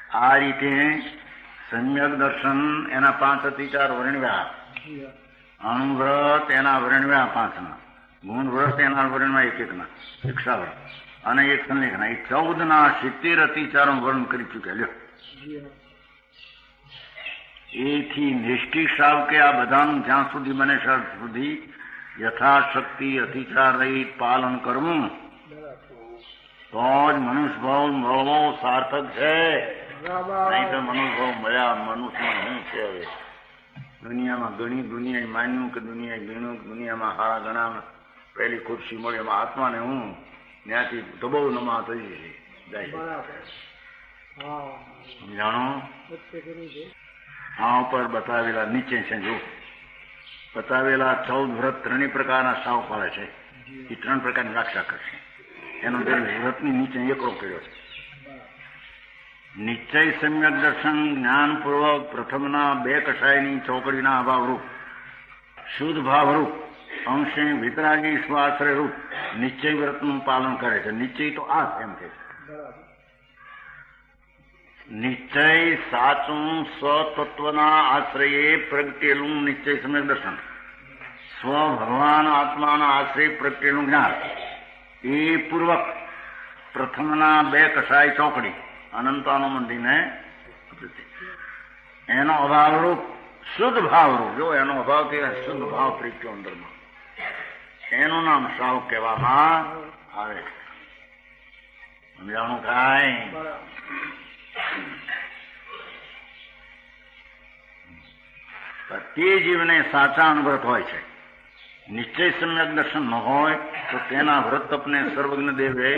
આ રીતે સમ્યક દર્શન એના 5 અતિચાર વર્ણવ્યા, અણુવ્રત એના વર્ણવ્યા 5ના, ગુણવ્રત એના વર્ણવ્યા 1-1ના, શિક્ષાવ્રત અને 1 સંલેખના, એ 14ના 70 અતિચારો વર્ણન કરી ચૂક્યા. લ્યો, એથી નિષ્ઠિક શ્રાવકે આ બધાનું જ્યાં સુધી બને ત્યાં સુધી યથાશક્તિ અતિચાર રહિત પાલન કરવું, તો જ મનુષ્ય ભાવ મળવો સાર્થક છે. નહીં તો મનુષ્ય ભાવ મળ્યા મનુષ્યમાં શું છે? હવે દુનિયામાં ઘણી દુનિયાએ માન્યું કે દુનિયાએ ગણ્યું, દુનિયામાં હારા ઘણા પહેલી ખુરશી મળી, એમાં આત્માને હું ત્યાંથી ધબો નમા થઈ જાય. જાણો આ ઉપર બતાવેલા નીચે છે, જો બતાવેલા 14 વ્રત 3 પ્રકારના સાવ પાડે છે. એ 3 પ્રકારની વ્યાખ્યા કરશે. એનો દરેક વ્રતની નીચે એકરો કર્યો છે. નિશ્ચય સમ્યક દર્શન જ્ઞાનપૂર્વક પ્રથમના 2 કષાયની ચોકડીના અભાવરૂપ શુદ્ધ ભાવરૂપ અંશે વિતરાગી સ્વાશ્રય રૂપ નિશ્ચય વ્રતનું પાલન કરે છે. નિશ્ચય તો આ એમ કે છે. નિશ્ચય સાચું સ્વતત્વના આશ્રયે પ્રગટેલું નિશ્ચય સમ્યક દર્શન, સ્વ ભગવાન આત્માના આશ્રય પ્રગટેલું જ્ઞાન, એ પૂર્વક પ્રથમના 2 કષાય ચોકડી અનંતાનુમંડીને એનો અભાવરૂપ શુદ્ધ ભાવરૂપ, જો એનો અભાવ કહેવાય શુદ્ધ ભાવ પ્રગટ્યો અંદરમાં, એનું નામ શ્રાવ કહેવામાં આવે છે. સમજાણું કાંઈ? તે જીવને સાચા અનુવ્રત હોય છે. નિશ્ચય સમ્યક દર્શન ન હોય તો તેના વ્રત તપને સર્વજ્ઞ દેવે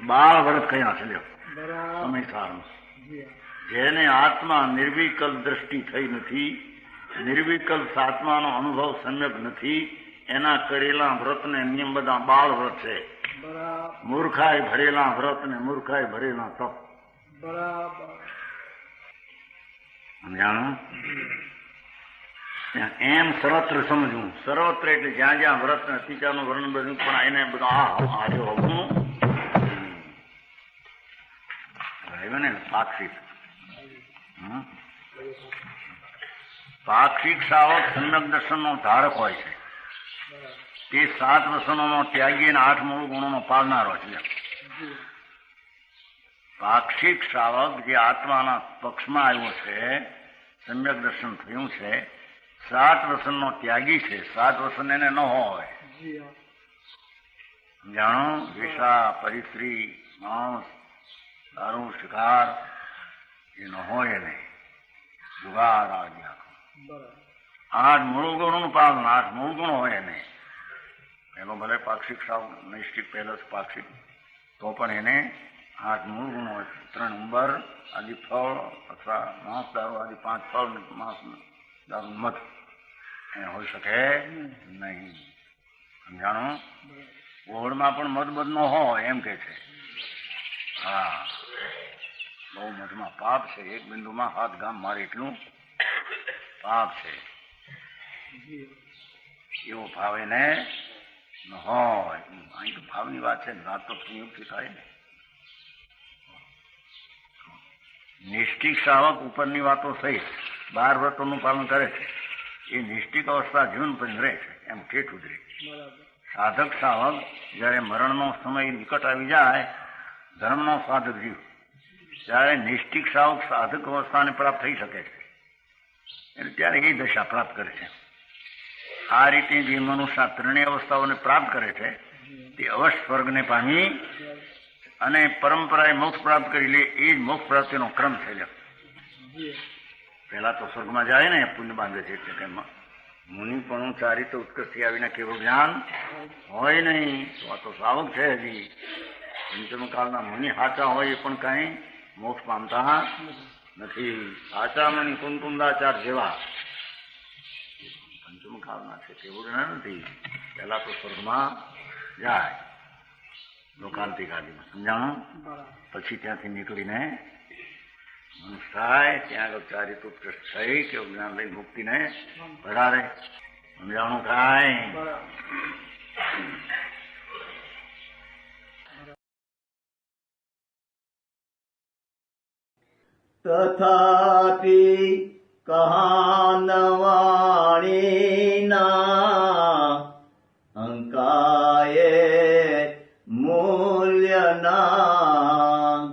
બાળ વ્રત કહ્યા છે. લ્યો, સમય સારનું, જેને આત્મા નિર્વિકલ્પ દ્રષ્ટિ થઈ નથી, નિર્વિકલ્પ આત્માનો અનુભવ સમ્યક નથી, એના કરેલા વ્રતને નિયમ બધા બાળ વ્રત છે. મૂર્ખાઈ ભરેલા વ્રત ને મૂર્ખાઈ ભરેલા તપ. જાણો એમ સર્વત્ર સમજવું. સર્વત્ર એટલે જ્યાં જ્યાં વ્રત ને અતિચારનું વર્ણન બધું, પણ એને બધા આજે હોવું ને પાક્ષિક. પાક્ષિક શ્રાવક સમ્યક દર્શનનો ધારક હોય છે. તે 7 વસનોનો ત્યાગી અને 8 મૂળ ગુણોનો પાળનારો છે. પાક્ષિક શ્રાવક જે આત્માના પક્ષમાં આવ્યો છે, સમ્યક દર્શન થયું છે, 7 વસનનો ત્યાગી છે. 7 વસન એને ન હોય. જાણો, વિષા પરિશ્રી માંસ દારૂ શિકાર એ ન હોય એને, જુગાર આદિ 8 મૂળ ગુણોનું પાલન, 8 મૂળ ગુણો હોય એને. એનો ભલે પાક્ષિક સાવ નૈષ્ઠિક પહેલો પાક્ષિક, તો પણ એને 8 મૂળ ગુણો હોય. 3 ઉંબર આદિ ફળ અથવા માંસ દારૂ આદિ 5 ફળ, માંસ દારૂ મધ એ હોઈ શકે નહીં. સમજાણું? ગોળમાં પણ મધ ન હોય એમ કે છે. હા, બહુ મધમાં પાપ છે. 1 બિંદુમાં 7 ગામ મારે એટલું પાપ છે. એવો ભાવ એને ન હોય. અહીં તો ભાવની વાત છે ને, વાત તો સંયુક્તિ થાય ને. નિષ્ઠિક શ્રાવક ઉપરની વાતો સહિત 12 વ્રતોનું પાલન કરે છે. એ નિષ્ઠિક અવસ્થા જીવન પર રહે છે, એમ ઠેઠ ઉતરે. સાધક શ્રાવક જયારે મરણનો સમય નિકટ આવી જાય, ધર્મનો સાધક જીવ, ત્યારે નિષ્ઠિક શ્રાવક સાધક અવસ્થાને પ્રાપ્ત થઈ શકે છે. એટલે ત્યારે એ દશા પ્રાપ્ત કરે છે. આ રીતે જે મનુષ્ય 3 અવસ્થાઓને પ્રાપ્ત કરે છે, તે અવશ્ય સ્વર્ગને પામી અને પરંપરાએ મોક્ષ પ્રાપ્ત કરી લે. એ જ મોક્ષ પ્રાપ્તિનો ક્રમ છે. પહેલા તો સ્વર્ગમાં જાય ને, પુણ્ય બાંધે છે. એટલે કે મુનિ પણ ચારિત્ર ઉત્કર્ષથી આવીને કેવું જ્ઞાન હોય નહીં, તો આ તો શ્રાવક છે. હજી પંચમકાળના મુનિ સાચા હોય એ પણ કાંઈ મોક્ષ પામતા નથી. સાચા મુનિ કુંકુંદાચાર જેવા પંચમકાળના છે કેવું જ્ઞાન નથી. પહેલા તો સ્વર્ગમાં જાય લોકાંતિકાલીમાં. સમજાણું? પછી ત્યાંથી નીકળીને મનુષ્ય થાય, ત્યાં આગળ ચારિત્ર ઉત્કૃષ્ટ થઈ કેવું જ્ઞાન લઈ મુક્તિને ભરાવે. સમજાણું કાંઈ? તથાપિ કહાનવાણીના અંકાયે મૂલ્યના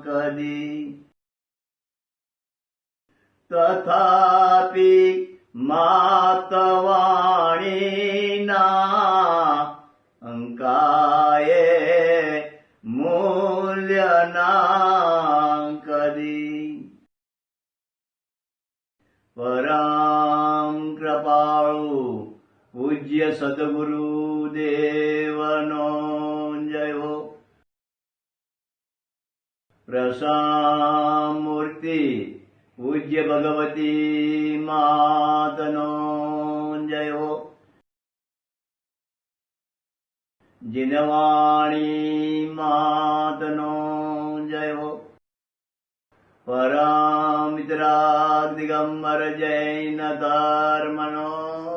કદી. તથાપિ માતવાણીના અંકાયે મૂલ્યના કદી. પરમ કૃપાળુ પૂજ્ય સદગુરુ દેવનો જય હો. પ્રસામૂર્તિ પૂજ્ય ભગવતી માતનો જય હો. જીનવાણી માતનો જય હો. પરમ મિત્રાગ દિગંબર જૈન ધર્મનો